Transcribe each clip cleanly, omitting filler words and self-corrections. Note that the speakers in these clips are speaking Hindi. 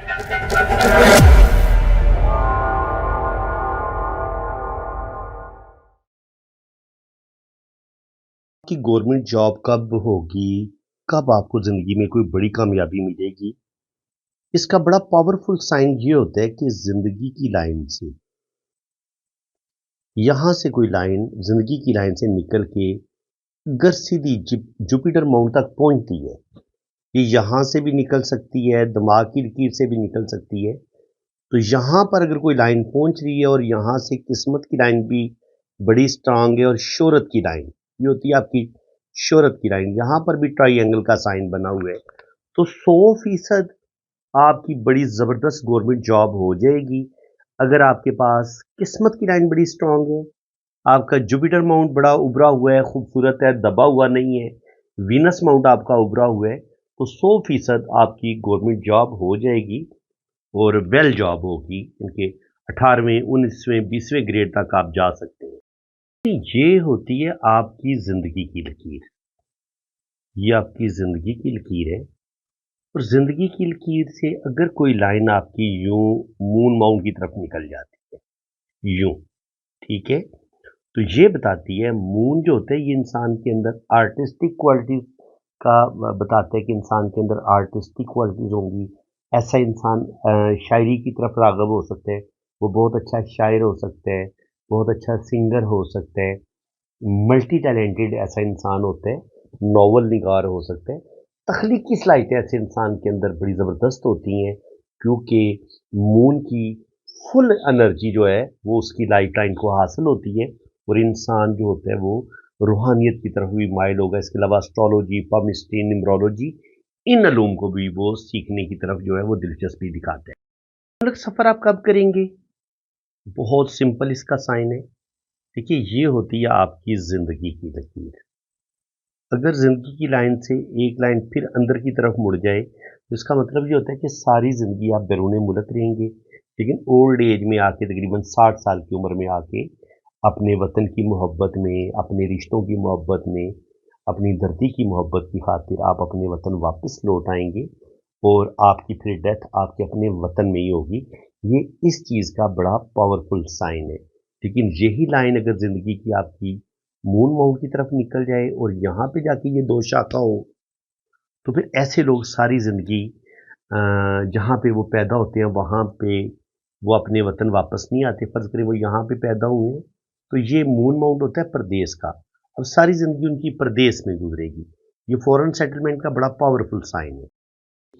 कि गवर्नमेंट जॉब कब होगी, कब आपको ज़िंदगी में कोई बड़ी कामयाबी मिलेगी, इसका बड़ा पावरफुल साइन ये होता है कि ज़िंदगी की लाइन से, यहाँ से कोई लाइन ज़िंदगी की लाइन से निकल के अगर सीधी जुपिटर माउंट तक पहुँचती है, ये यहाँ से भी निकल सकती है, दिमाग की लकीर से भी निकल सकती है। तो यहाँ पर अगर कोई लाइन पहुँच रही है और यहाँ से किस्मत की लाइन भी बड़ी स्ट्रांग है और शोहरत की लाइन, ये होती है आपकी शोहरत की लाइन, यहाँ पर भी ट्रायंगल का साइन बना हुआ है। तो 100% आपकी बड़ी ज़बरदस्त गवर्नमेंट जॉब हो जाएगी। अगर आपके पास किस्मत की लाइन बड़ी स्ट्रांग है, आपका जुपिटर माउंट बड़ा उभरा हुआ है, खूबसूरत है, दबा हुआ नहीं है, वीनस माउंट आपका उभरा हुआ है, तो 100% आपकी गवर्नमेंट जॉब हो जाएगी और वेल जॉब होगी। इनके 18वें, 19वें, 20वें ग्रेड तक आप जा सकते हैं। ये होती है आपकी ज़िंदगी की लकीर। ये आपकी ज़िंदगी की लकीर है और ज़िंदगी की लकीर से अगर कोई लाइन आपकी यूँ मून माउंट की तरफ निकल जाती है, यूँ, ठीक है? तो ये बताती है मून जो होता है ये इंसान के अंदर आर्टिस्टिक क्वालिटीज़ का बताता है कि इंसान के अंदर आर्टिस्टिक क्वालिटीज़ होंगी। ऐसा इंसान शायरी की तरफ राग़िब हो सकता है, वो बहुत अच्छा शायर हो सकता है, बहुत अच्छा सिंगर हो सकता है, मल्टी टैलेंटेड ऐसा इंसान होता है, नॉवल निगार हो सकता है। तख्लीकी सलाहियतें ऐसे इंसान के अंदर बड़ी ज़बरदस्त होती हैं क्योंकि मून की फुल एनर्जी जो है वो उसकी लाइफ़टाइम को हासिल होती है और इंसान जो होता है वो रूहानियत की तरफ भी माइल होगा। इसके अलावा एस्ट्रोलॉजी, पामिस्ट्री, न्यूमरोलॉजी इन अलूम को भी वो सीखने की तरफ जो है वो दिलचस्पी दिखाते हैं। मतलब सफ़र आप कब करेंगे? बहुत सिंपल इसका साइन है। देखिए ये होती है आपकी ज़िंदगी की लकीर। अगर ज़िंदगी की लाइन से एक लाइन फिर अंदर की तरफ मुड़ जाए, तो इसका मतलब ये होता है कि सारी ज़िंदगी आप बैरून मुल्क रहेंगे, लेकिन ओल्ड एज में आके तकरीबन 60 साल की उम्र में आके अपने वतन की मोहब्बत में, अपने रिश्तों की मोहब्बत में, अपनी धरती की मोहब्बत की खातिर आप अपने वतन वापस लौट आएँगे और आपकी फिर डेथ आपके अपने वतन में ही होगी। ये इस चीज़ का बड़ा पावरफुल साइन है। लेकिन यही लाइन अगर ज़िंदगी की आपकी मून माउंट की तरफ निकल जाए और यहाँ पे जाके ये 2 शाखा हो, तो फिर ऐसे लोग सारी ज़िंदगी जहाँ पे वो पैदा होते हैं वहाँ पे वो अपने वतन वापस नहीं आते। फ़र्ज़ करें वो यहाँ पे पैदा हुए हैं, तो ये मून माउंट होता है प्रदेश का। अब सारी ज़िंदगी उनकी प्रदेश में गुज़रेगी। ये फ़ॉरेन सेटलमेंट का बड़ा पावरफुल साइन है।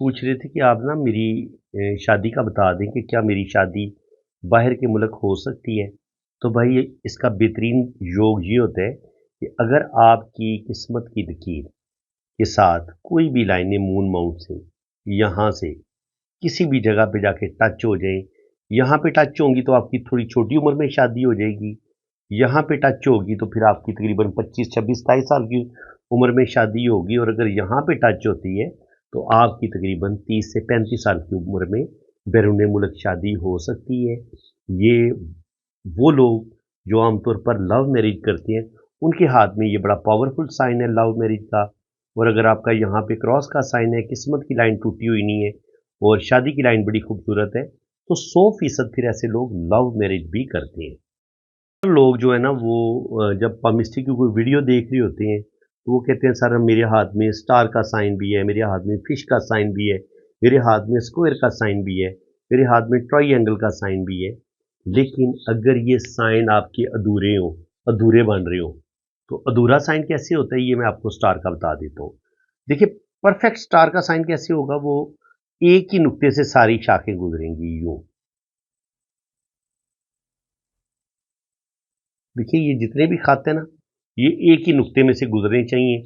पूछ रहे थे कि आप ना मेरी शादी का बता दें कि क्या मेरी शादी बाहर के मुल्क हो सकती है? तो भाई इसका बेहतरीन योग ये होता है कि अगर आपकी किस्मत की लकीर के साथ कोई भी लाइनें मून माउंट से, यहाँ से किसी भी जगह पे जाके टच हो जाएँ, यहाँ पे टच होंगी तो आपकी थोड़ी छोटी उम्र में शादी हो जाएगी, यहाँ पे टच होगी तो फिर आपकी तकरीबन 25, 26, 27 साल की उम्र में शादी होगी और अगर यहाँ पे टच होती है, तो आपकी तकरीबन 30 से 35 साल की उम्र में बैरून मुल्क शादी हो सकती है। ये वो लोग जो आमतौर पर लव मैरिज करते हैं, उनके हाथ में ये बड़ा पावरफुल साइन है लव मैरिज का और अगर आपका यहाँ पे क्रॉस का साइन है, किस्मत की लाइन टूटी हुई नहीं है और शादी की लाइन बड़ी खूबसूरत है, तो 100% फिर ऐसे लोग लव मैरिज भी करते हैं। लोग जो है ना वो जब पामिस्ट्री की कोई वीडियो देख रहे होते हैं तो वो कहते हैं सर मेरे हाथ में स्टार का साइन भी है, मेरे हाथ में फिश का साइन भी है, मेरे हाथ में स्क्वायर का साइन भी है, मेरे हाथ में ट्रायंगल का साइन भी है। लेकिन अगर ये साइन आपके अधूरे हों, अधूरे बन रहे हों, तो अधूरा साइन कैसे होता है ये मैं आपको स्टार का बता देता हूँ। देखिए परफेक्ट स्टार का साइन कैसे होगा, वो एक ही नुक्ते से सारी शाखें गुजरेंगी यूं। देखिए ये जितने भी खाते हैं ना, ये एक ही नुक्ते में से गुजरने चाहिए।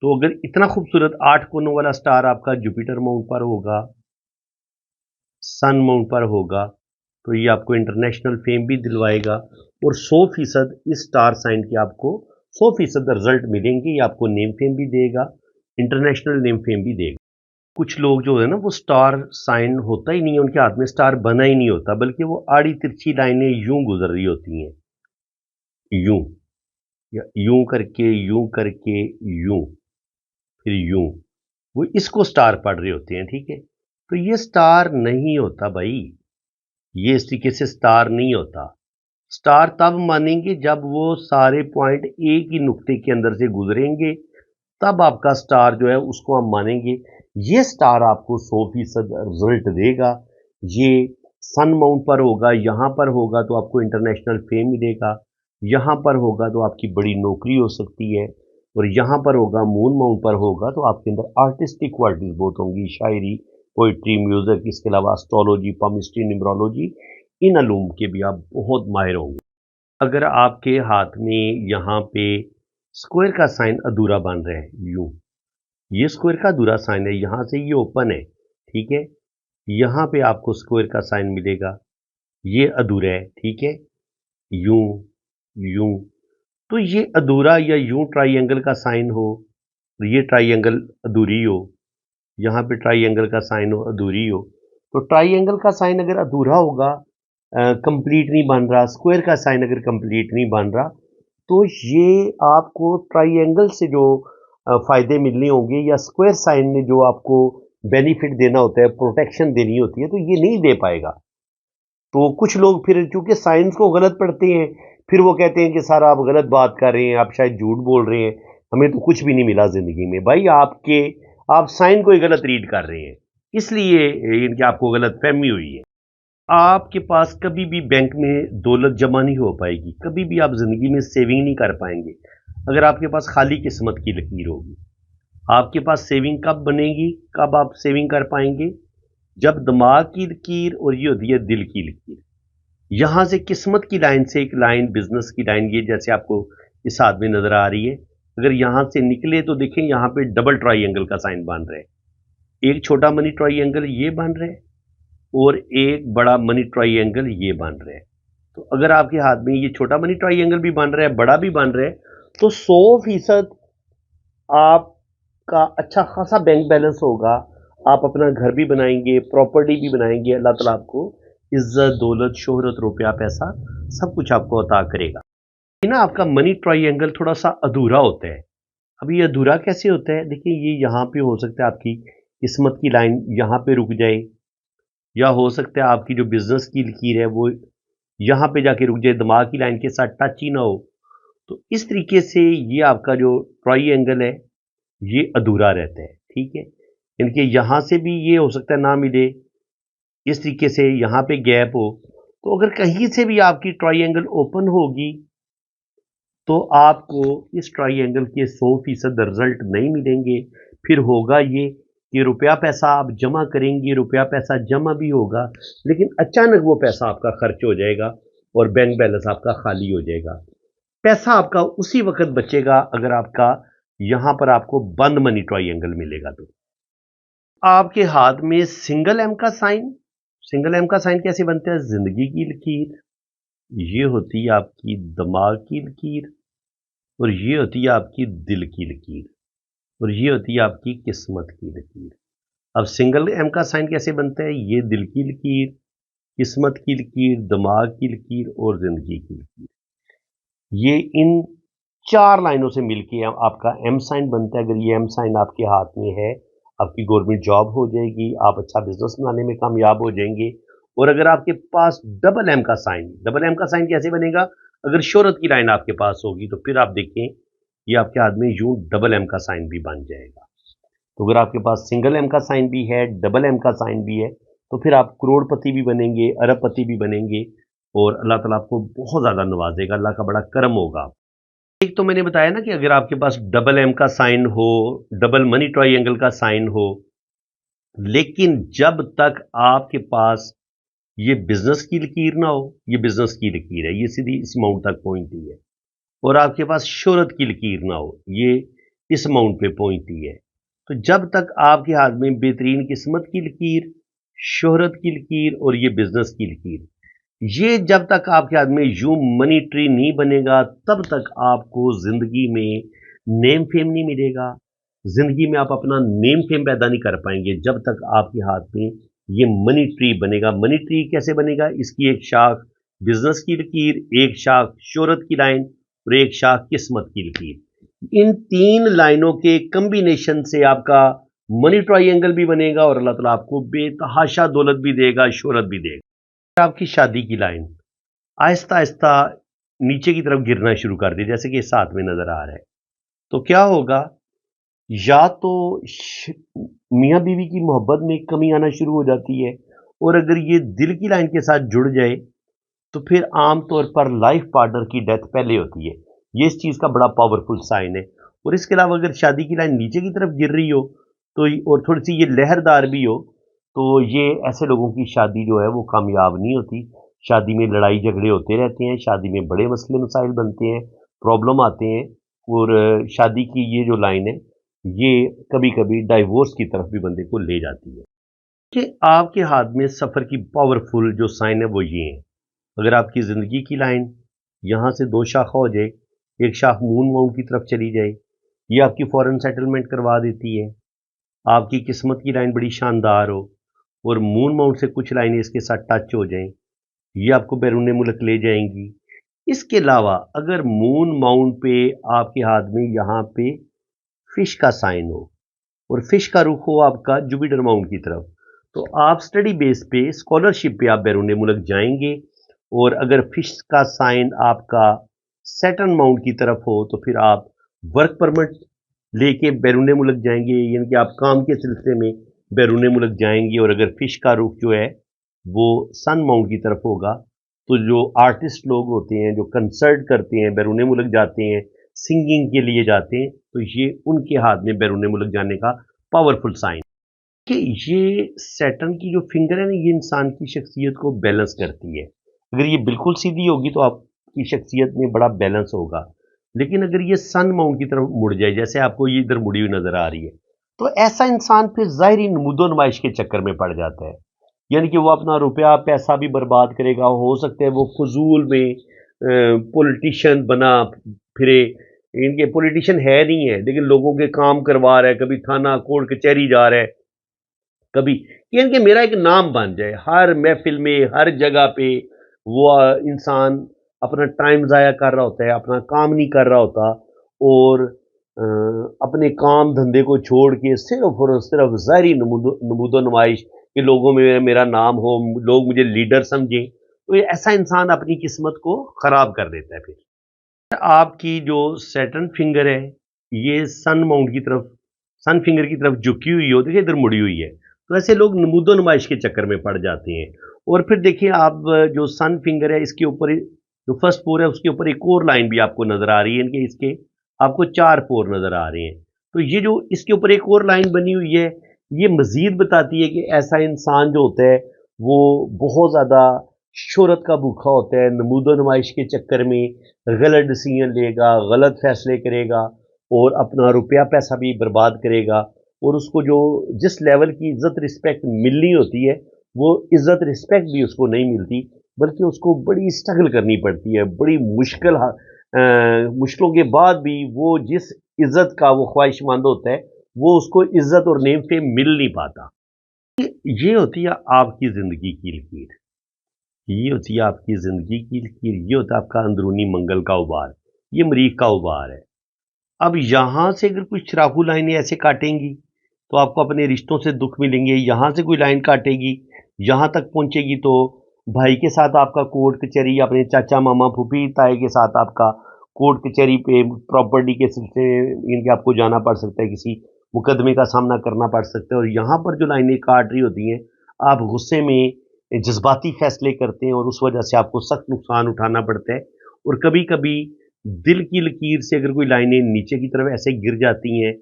तो अगर इतना खूबसूरत 8 कोनों वाला स्टार आपका जुपिटर माउंट पर होगा, सन माउंट पर होगा, तो ये आपको इंटरनेशनल फेम भी दिलवाएगा और 100% इस स्टार साइन के आपको 100% रिजल्ट मिलेंगे। ये आपको नेम फेम भी देगा, इंटरनेशनल नेम फेम भी देगा। कुछ लोग जो है ना वो स्टार साइन होता ही नहीं है, उनके हाथ में स्टार बना ही नहीं होता, बल्कि वो आड़ी तिरछी लाइनें यूं गुजर रही होती हैं, यूं या यूं करके यूं, फिर यूं, वो इसको स्टार पढ़ रहे होते हैं, ठीक है? तो ये स्टार नहीं होता भाई, ये इस तरीके से स्टार नहीं होता। स्टार तब मानेंगे जब वो सारे पॉइंट एक ही नुक्ते के अंदर से गुजरेंगे, तब आपका स्टार जो है उसको हम मानेंगे। ये स्टार आपको 100% रिजल्ट देगा। ये सन माउंट पर होगा, यहाँ पर होगा तो आपको इंटरनेशनल फेम मिलेगा, यहाँ पर होगा तो आपकी बड़ी नौकरी हो सकती है, और यहाँ पर होगा, मून माउंट पर होगा तो आपके अंदर आर्टिस्टिक क्वालिटीज बहुत होंगी, शायरी, पोइट्री, म्यूजिक, इसके अलावा एस्ट्रोलॉजी, palmistry, न्यूमरोलॉजी, इन अलूम के भी आप बहुत माहिर होंगे। अगर आपके हाथ में यहाँ पे स्क्वायर का साइन अधूरा बन रहा है, यूं, ये स्क्वायर का अधूरा साइन है, यहाँ से ये ओपन है, ठीक है, यहाँ पे आपको स्क्वायर का साइन मिलेगा, ये अधूरा है, ठीक है, यूं, यूं, तो ये अधूरा या यूं ट्राइंगल का साइन हो, तो ये ट्राइंगल अधूरी हो, यहाँ पे ट्राइंगल का साइन हो, अधूरी हो, तो ट्राइंगल का साइन अगर अधूरा होगा, कंप्लीट नहीं बन रहा, स्क्वायर का साइन अगर कंप्लीट नहीं बन रहा, तो ये आपको ट्राइंगल से जो फायदे मिलने होंगे या स्क्वायर साइन ने जो आपको बेनिफिट देना होता है, प्रोटेक्शन देनी होती है, तो ये नहीं दे पाएगा। तो कुछ लोग फिर चूंकि साइंस को गलत पढ़ते हैं, फिर वो कहते हैं कि सर आप गलत बात कर रहे हैं, आप शायद झूठ बोल रहे हैं, हमें तो कुछ भी नहीं मिला जिंदगी में। भाई आप साइन को ही गलत रीड कर रहे हैं, इसलिए इनकी आपको गलत फहमी हुई है। आपके पास कभी भी बैंक में दौलत जमा नहीं हो पाएगी, कभी भी आप जिंदगी में सेविंग नहीं कर पाएंगे अगर आपके पास खाली किस्मत की लकीर होगी। आपके पास सेविंग कब बनेगी, कब आप सेविंग कर पाएंगे, जब दिमाग की लकीर और ये होती है दिल की लकीर, यहां से किस्मत की लाइन से एक लाइन, बिजनेस की लाइन, ये जैसे आपको इस हाथ में नजर आ रही है, अगर यहां से निकले तो देखें यहां पे डबल ट्राइंगल का साइन बन रहा है, एक छोटा मनी ट्राइंगल ये बन रहा है और एक बड़ा मनी ट्राइंगल ये बन रहा है। तो अगर आपके हाथ में ये छोटा मनी ट्राइंगल भी बन रहा है, बड़ा भी बन रहा है, तो 100% आपका अच्छा खासा बैंक बैलेंस होगा, आप अपना घर भी बनाएंगे, प्रॉपर्टी भी बनाएंगे, अल्लाह ताला आपको इज्जत, दौलत, शोहरत, रुपया, पैसा सब कुछ आपको अता करेगा। ये ना आपका मनी ट्राइंगल थोड़ा सा अधूरा होता है। अब ये अधूरा कैसे होता है, देखिए ये यहाँ पे हो सकता है आपकी किस्मत की लाइन यहाँ पे रुक जाए, या हो सकता है आपकी जो बिजनेस की लकीर है वो यहाँ पे जाके रुक जाए, दिमाग की लाइन के साथ टच ही ना हो। तो इस तरीके से ये आपका जो ट्राइंगल है ये अधूरा रहता है, ठीक है। इनके यहाँ से भी ये हो सकता है ना मिले, इस तरीके से यहाँ पे गैप हो, तो अगर कहीं से भी आपकी ट्राइंगल ओपन होगी तो आपको इस ट्राइंगल के 100% रिजल्ट नहीं मिलेंगे। फिर होगा ये कि रुपया पैसा आप जमा करेंगे, रुपया पैसा जमा भी होगा, लेकिन अचानक वो पैसा आपका खर्च हो जाएगा और बैंक बैलेंस आपका खाली हो जाएगा। पैसा आपका उसी वक्त बचेगा अगर आपका यहां पर आपको बंद मनी ट्राइंगल मिलेगा। तो आपके हाथ में सिंगल एम का साइन, सिंगल एम का साइन कैसे बनता है, जिंदगी की लकीर, ये होती है आपकी दिमाग की लकीर, और ये होती है आपकी दिल की लकीर, और ये होती है आपकी किस्मत की लकीर। अब सिंगल एम का साइन कैसे बनता है, ये दिल की लकीर, किस्मत की लकीर, दिमाग की लकीर और जिंदगी की लकीर, ये इन 4 लाइनों से मिलके आपका एम साइन बनता है। अगर ये एम साइन आपके हाथ में है, आपकी गवर्नमेंट जॉब हो जाएगी, आप अच्छा बिजनेस बनाने में कामयाब हो जाएंगे। और अगर आपके पास डबल एम का साइन, डबल एम का साइन कैसे बनेगा, अगर शोहरत की लाइन आपके पास होगी तो फिर आप देखें ये आपके हाथ में यूं डबल एम का साइन भी बन जाएगा। तो अगर आपके पास सिंगल एम का साइन भी है, डबल एम का साइन भी है, तो फिर आप करोड़पति भी बनेंगे, अरबपति भी बनेंगे, और अल्लाह ताला आपको बहुत ज़्यादा नवाजेगा, अल्लाह का बड़ा करम होगा। एक तो मैंने बताया ना कि अगर आपके पास डबल एम का साइन हो, डबल मनी ट्राइंगल का साइन हो, लेकिन जब तक आपके पास ये बिजनेस की लकीर ना हो, ये बिजनेस की लकीर है, ये सीधी इस अमाउंट तक पहुंचती है, और आपके पास शोहरत की लकीर ना हो, ये इस अमाउंट पे पहुंचती है, तो जब तक आपके हाथ में बेहतरीन किस्मत की लकीर, शोहरत की लकीर और ये बिजनेस की लकीर, ये जब तक आपके हाथ में यूं मनी ट्री नहीं बनेगा, तब तक आपको जिंदगी में नेम फेम नहीं मिलेगा। जिंदगी में आप अपना नेम फेम पैदा नहीं कर पाएंगे जब तक आपके हाथ में ये मनी ट्री बनेगा। मनी ट्री कैसे बनेगा, इसकी एक शाख बिजनेस की लकीर, एक शाख शोहरत की लाइन और एक शाख किस्मत की लकीर। इन 3 लाइनों के कम्बिनेशन से आपका मनी ट्रायंगल भी बनेगा और अल्लाह ताला आपको बेतहाशा दौलत भी देगा, शोहरत भी देगा। आपकी शादी की लाइन आहिस्ता आहिस्ता नीचे की तरफ गिरना शुरू कर दी, जैसे कि इस साथ में नजर आ रहा है, तो क्या होगा? या तो मियाँ बीवी की मोहब्बत में कमी आना शुरू हो जाती है, और अगर ये दिल की लाइन के साथ जुड़ जाए तो फिर आम तौर पर लाइफ पार्टनर की डेथ पहले होती है। ये इस चीज़ का बड़ा पावरफुल साइन है। और इसके अलावा अगर शादी की लाइन नीचे की तरफ गिर रही हो तो और थोड़ी सी ये लहरदार भी हो, तो ये ऐसे लोगों की शादी जो है वो कामयाब नहीं होती। शादी में लड़ाई झगड़े होते रहते हैं, शादी में बड़े मसले मसाइल बनते हैं, प्रॉब्लम आते हैं, और शादी की ये जो लाइन है ये कभी कभी डाइवोर्स की तरफ भी बंदे को ले जाती है। कि आपके हाथ में सफ़र की पावरफुल जो साइन है वो ये है। अगर आपकी ज़िंदगी की लाइन यहाँ से दो शाखा हो जाए, एक शाख मून माउंट की तरफ चली जाए, ये आपकी फॉरेन सेटलमेंट करवा देती है। आपकी किस्मत की लाइन बड़ी शानदार हो और मून माउंट से कुछ लाइनें इसके साथ टच हो जाएं, ये आपको बैरून मुल्क ले जाएंगी। इसके अलावा अगर मून माउंट पे आपके हाथ में यहाँ पे फिश का साइन हो और फिश का रुख हो आपका जुपिटर माउंट की तरफ, तो आप स्टडी बेस पे स्कॉलरशिप पे आप बैरून मुल्क जाएंगे। और अगर फिश का साइन आपका सैटर्न माउंट की तरफ हो तो फिर आप वर्क परमिट लेके बैरून मुल्क जाएंगे, यानी कि आप काम के सिलसिले में बैरून मुल्क जाएंगे। और अगर फिश का रुख जो है वो सन माउंट की तरफ होगा, तो जो आर्टिस्ट लोग होते हैं जो कंसर्ट करते हैं, बैरून मुल्क जाते हैं, सिंगिंग के लिए जाते हैं, तो ये उनके हाथ में बैरून मुल्क जाने का पावरफुल साइन कि ये सैटर्न की जो फिंगर है ना, ये इंसान की शख्सियत को बैलेंस करती है। अगर ये बिल्कुल सीधी होगी तो आपकी शख्सियत में बड़ा बैलेंस होगा, लेकिन अगर ये सन माउंट की तरफ मुड़ जाए, जैसे आपको ये इधर मुड़ी हुई नजर आ रही है, तो ऐसा इंसान फिर ज़ाहिरी नमूदो नुमाइश के चक्कर में पड़ जाता है। यानी कि वो अपना रुपया पैसा भी बर्बाद करेगा, हो सकता है वो फजूल में पॉलिटिशियन बना फिरे। इनके पॉलिटिशियन है नहीं है, लेकिन लोगों के काम करवा रहा है, कभी थाना कोर्ट कचहरी जा रहा है, कभी यानी कि मेरा एक नाम बन जाए हर महफिल में, हर जगह पे वो इंसान अपना टाइम ज़ाया कर रहा होता है, अपना काम नहीं कर रहा होता, और अपने काम धंधे को छोड़ के सिर्फ और सिर्फ ज़ाहिरी नमूदो नुमाइश कि लोगों में मेरा नाम हो, लोग मुझे लीडर समझें, तो ये ऐसा इंसान अपनी किस्मत को ख़राब कर देता है। फिर आपकी जो सैटर्न फिंगर है ये सन माउंट की तरफ, सन फिंगर की तरफ झुकी हुई हो, देखिए इधर मुड़ी हुई है, तो ऐसे लोग नमूदो नुमाइश के चक्कर में पड़ जाते हैं। और फिर देखिए आप जो सन फिंगर है इसके ऊपर जो फर्स्ट पोर है उसके ऊपर एक और लाइन भी आपको नजर आ रही है, इनके इसके आपको चार पोर नजर आ रहे हैं। तो ये जो इसके ऊपर एक और लाइन बनी हुई है, ये मजीद बताती है कि ऐसा इंसान जो होता है वो बहुत ज़्यादा शोहरत का भूखा होता है, नमूदो नुमाइश के चक्कर में गलत डिसीजन लेगा, गलत फैसले करेगा और अपना रुपया पैसा भी बर्बाद करेगा। और उसको जो जिस लेवल की इज्जत रिस्पेक्ट मिलनी होती है वो इज्जत रिस्पेक्ट भी उसको नहीं मिलती, बल्कि उसको बड़ी स्ट्रगल करनी पड़ती है, बड़ी मुश्किलों के बाद भी वो जिस इज्जत का वो ख्वाहिशमंद होता है वो उसको इज्जत और नेम पे मिल नहीं पाता। ये होती है आपकी ज़िंदगी की लकीर, ये होती है आपकी ज़िंदगी की लकीर, ये होता है आपका अंदरूनी मंगल का उबार, ये मरीख का उबार है। अब यहाँ से अगर कुछ चाकू लाइनें ऐसे काटेंगी तो आपको अपने रिश्तों से दुख मिलेंगे। यहाँ से कोई लाइन काटेगी, यहाँ तक पहुँचेगी तो भाई के साथ आपका कोर्ट कचहरी, अपने चाचा मामा फूफी ताए के साथ आपका कोर्ट कचहरी पे प्रॉपर्टी के सिलसिले इनके आपको जाना पड़ सकता है, किसी मुकदमे का सामना करना पड़ सकता है। और यहाँ पर जो लाइनें काट रही होती हैं, आप गुस्से में जज्बाती फैसले करते हैं और उस वजह से आपको सख्त नुकसान उठाना पड़ता है। और कभी कभी दिल की लकीर से अगर कोई लाइनें नीचे की तरफ ऐसे गिर जाती हैं,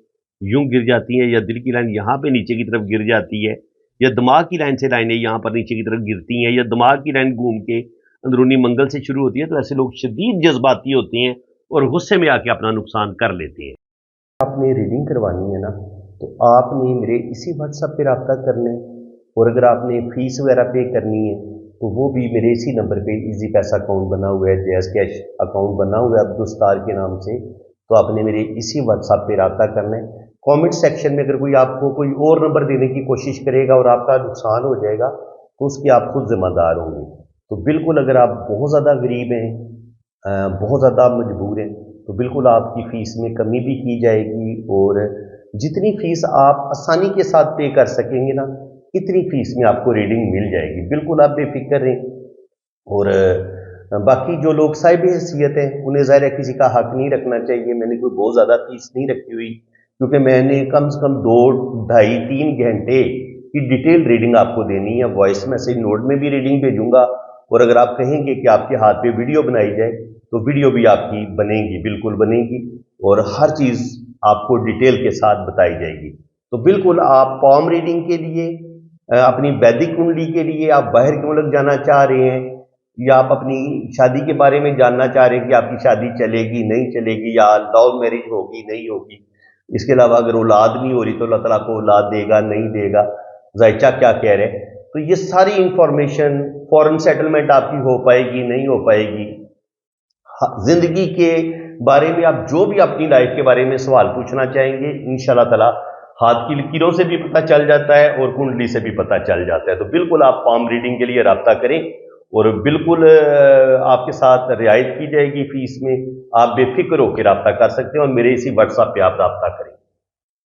यूं गिर जाती हैं, या दिल की लाइन यहाँ पे नीचे की तरफ गिर जाती है, या दिमाग की लाइन से लाइनें यहाँ पर नीचे की तरफ गिरती हैं, या दिमाग की लाइन घूम के अंदरूनी मंगल से शुरू होती है, तो ऐसे लोग शदीद जज्बाती होते हैं और गुस्से में आके अपना नुकसान कर लेते हैं। आपने रीडिंग करवानी है ना, तो आपने मेरे इसी व्हाट्सएप पे रब्ता करना है। और अगर आपने फीस वगैरह पे करनी है तो वो भी मेरे इसी नंबर पे इजी पैसा अकाउंट बना हुआ है, जैस कैश अकाउंट बना हुआ है अब्दुल स्टार के नाम से, तो आपने मेरे इसी व्हाट्सएप पे रब्ता करना है। कमेंट सेक्शन में अगर कोई आपको कोई और नंबर देने की कोशिश करेगा और आपका नुकसान हो जाएगा तो उसकी आप खुद जिम्मेदार होंगे। तो बिल्कुल अगर आप बहुत ज़्यादा गरीब हैं, बहुत ज़्यादा मजबूर हैं, तो बिल्कुल आपकी फ़ीस में कमी भी की जाएगी और जितनी फीस आप आसानी के साथ पे कर सकेंगे ना, इतनी फीस में आपको रीडिंग मिल जाएगी। बिल्कुल आप बेफिक्र रहें। और बाकी जो लोग साहिब हैसियत हैं, उन्हें ज़ाहिर है किसी का हक नहीं रखना चाहिए। मैंने कोई बहुत ज़्यादा फीस नहीं रखी हुई, क्योंकि मैंने कम से कम 2, ढाई, 3 घंटे की डिटेल रीडिंग आपको देनी है। वॉइस मैसेज नोट में भी रीडिंग भेजूंगा, और अगर आप कहेंगे कि आपके हाथ पे वीडियो बनाई जाए तो वीडियो भी आपकी बनेगी, बिल्कुल बनेगी, और हर चीज़ आपको डिटेल के साथ बताई जाएगी। तो बिल्कुल आप पॉम रीडिंग के लिए, अपनी वैदिक कुंडली के लिए आप बाहर के मुल्क जाना चाह रहे हैं, या आप अपनी शादी के बारे में जानना चाह रहे हैं कि आपकी शादी चलेगी नहीं चलेगी, या लव मैरिज होगी नहीं होगी, इसके अलावा अगर औलाद नहीं हो रही तो अल्लाह ताला को औलाद देगा नहीं देगा, जायचा क्या कह रहे हैं, तो ये सारी इंफॉर्मेशन, फॉरेन सेटलमेंट आपकी हो पाएगी नहीं हो पाएगी, जिंदगी के बारे में आप जो भी अपनी लाइफ के बारे में सवाल पूछना चाहेंगे, इंशाल्लाह ताला हाथ की लकीरों से भी पता चल जाता है और कुंडली से भी पता चल जाता है। तो बिल्कुल आप पाम रीडिंग के लिए रब्ता करें, और बिल्कुल आपके साथ रियायत की जाएगी फीस में। आप बेफिक्र होकर रब्ता कर सकते हैं, और मेरे इसी व्हाट्सएप पे आप रब्ता करें।